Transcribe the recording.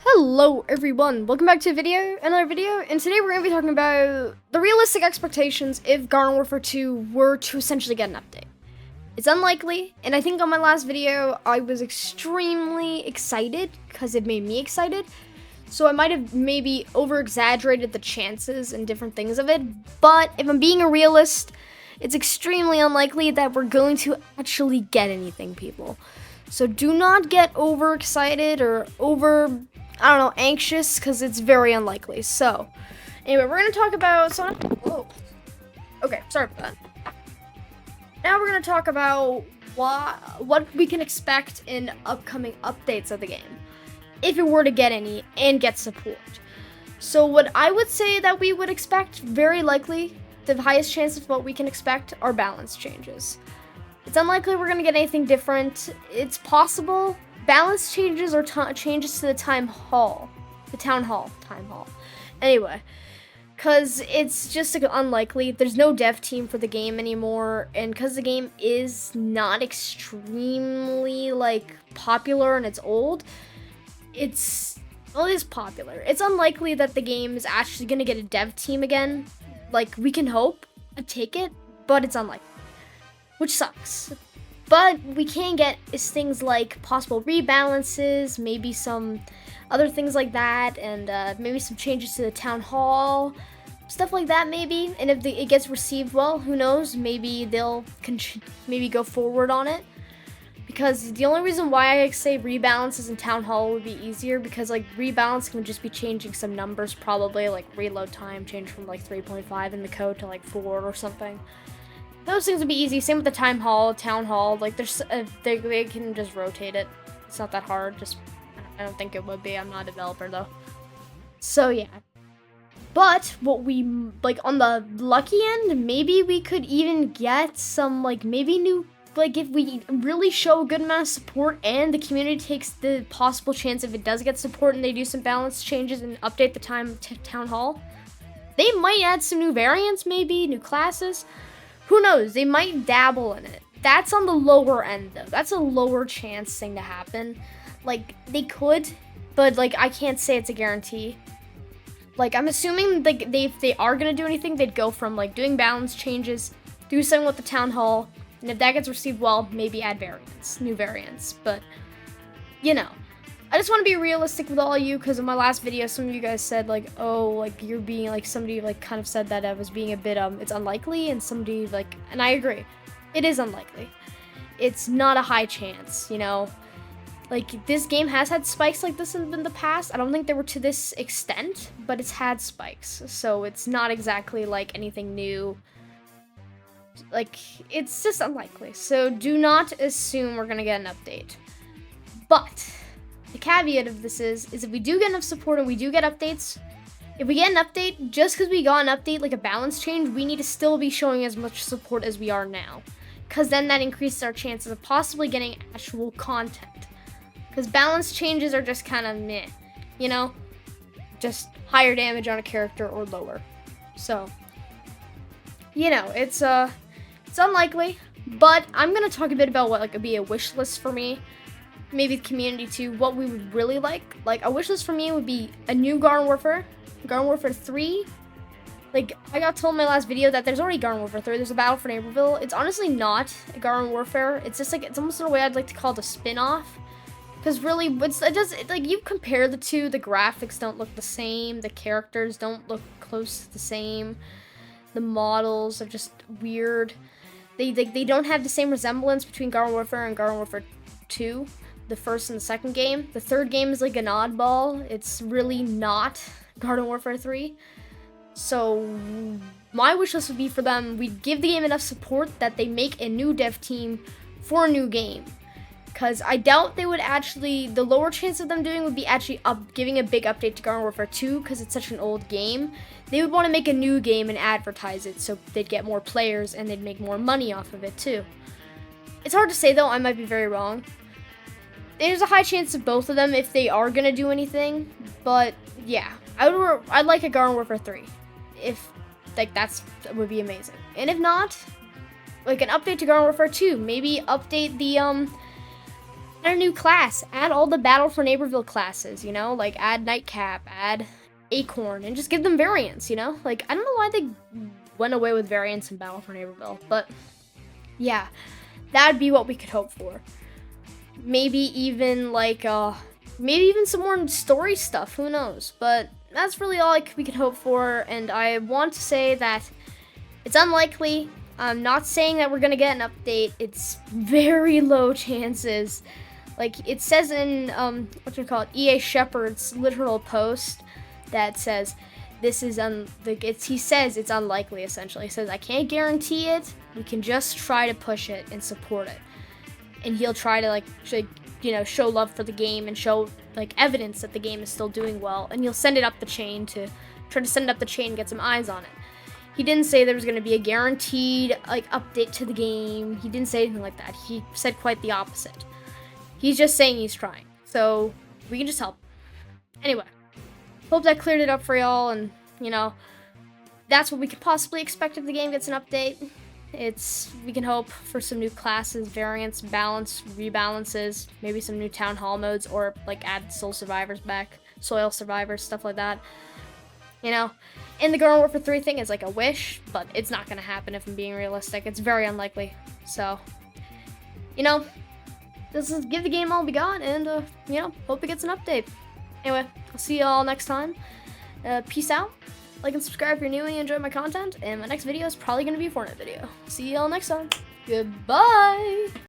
Hello everyone, welcome back to another video, and today we're going to be talking about the realistic expectations if Garden Warfare 2 were to essentially get an update. It's unlikely, and I think on my last video I was extremely excited because it made me excited, so I might have maybe over-exaggerated the chances and different things of it, but if I'm being a realist, it's extremely unlikely that we're going to actually get anything, people. So do not get overexcited or anxious, because it's very unlikely. So, anyway, we're going to talk about Whoa. Okay, sorry about that. Now we're going to talk about what we can expect in upcoming updates of the game, if it were to get any, and get support. So what I would say that we would expect, very likely, the highest chances of what we can expect are balance changes. It's unlikely we're going to get anything different. It's possible. Balance changes or changes to the town hall. Anyway, because it's just unlikely. There's no dev team for the game anymore, and because the game is not extremely popular and it's old, it is popular. It's unlikely that the game is actually going to get a dev team again. We can hope, take it, but it's unlikely, which sucks. But we can get things like possible rebalances, maybe some other things like that, and maybe some changes to the town hall, stuff like that maybe. And if it gets received well, who knows? Maybe they'll maybe go forward on it. Because the only reason why I say rebalances in town hall would be easier, because rebalance can just be changing some numbers, probably reload time change from 3.5 in the code to 4 or something. Those things would be easy. Same with the town hall. There's they can just rotate it. It's not that hard. I don't think it would be. I'm not a developer though. So yeah. But what we on the lucky end, maybe we could even get some maybe new if we really show a good amount of support and the community takes the possible chance if it does get support and they do some balance changes and update the town hall, they might add some new variants, maybe new classes. Who knows? They might dabble in it. That's on the lower end, though. That's a lower chance thing to happen. They could, but, I can't say it's a guarantee. I'm assuming, if they are gonna do anything, they'd go from, doing balance changes, do something with the town hall, and if that gets received well, maybe add new variants. But, I just want to be realistic with all of you, because in my last video, some of you guys said, you're being, somebody, kind of said that I was being a bit, it's unlikely, and somebody, and I agree. It is unlikely. It's not a high chance, this game has had spikes like this in the past. I don't think they were to this extent, but it's had spikes, so it's not exactly, anything new. It's just unlikely, so do not assume we're gonna get an update. But the caveat of this is if we do get enough support and we do get updates, if we get an update, just because we got an update, a balance change, we need to still be showing as much support as we are now. Because then that increases our chances of possibly getting actual content. Because balance changes are just kind of meh, just higher damage on a character or lower. So, it's unlikely, but I'm going to talk a bit about what would be a wish list for me. Maybe the community too, what we would really like. A wish list for me would be a new Garden Warfare 3. I got told in my last video that there's already Garden Warfare 3. There's a Battle for Neighborville. It's honestly not a Garden Warfare. It's just it's almost in a way I'd like to call it a spin-off. Because really, you compare the two, the graphics don't look the same. The characters don't look close to the same. The models are just weird. They don't have the same resemblance between Garden Warfare and Garden Warfare 2. The first and the second game. The third game is an oddball. It's really not Garden Warfare 3. So my wish list would be for them, we'd give the game enough support that they make a new dev team for a new game. Because I doubt they would actually, the lower chance of them doing would be actually giving a big update to Garden Warfare 2 because it's such an old game. They would want to make a new game and advertise it so they'd get more players and they'd make more money off of it too. It's hard to say though, I might be very wrong. There's a high chance of both of them if they are gonna do anything, but yeah, I'd like a Garden Warfare 3, if that would be amazing. And if not, an update to Garden Warfare 2, maybe update the Add a new class. Add all the Battle for Neighborville classes, you know? Like, add Nightcap, add Acorn, and just give them variants, you know? Like, I don't know why they went away with variants in Battle for Neighborville, but yeah, that'd be what we could hope for. Maybe even, like, maybe even some more story stuff, who knows? But that's really all we can hope for, and I want to say that it's unlikely. I'm not saying that we're gonna get an update. It's very low chances. Like, it says in, EA Shepherd's literal post that says, this is, he says it's unlikely, essentially. He says, I can't guarantee it, we can just try to push it and support it. And he'll try to, show love for the game and show, evidence that the game is still doing well. And he'll send it up the chain and get some eyes on it. He didn't say there was going to be a guaranteed, update to the game. He didn't say anything like that. He said quite the opposite. He's just saying he's trying. So, we can just help. Anyway, hope that cleared it up for y'all, and, that's what we could possibly expect if the game gets an update. We can hope for some new classes, variants, rebalances, maybe some new town hall modes, or, add soil survivors, stuff like that. And the Garden Warfare 3 thing is a wish, but it's not going to happen if I'm being realistic. It's very unlikely. So, give the game all we got, and, hope it gets an update. Anyway, I'll see y'all next time. Peace out. Like and subscribe if you're new and you enjoy my content, and my next video is probably going to be a Fortnite video. See y'all next time. Goodbye!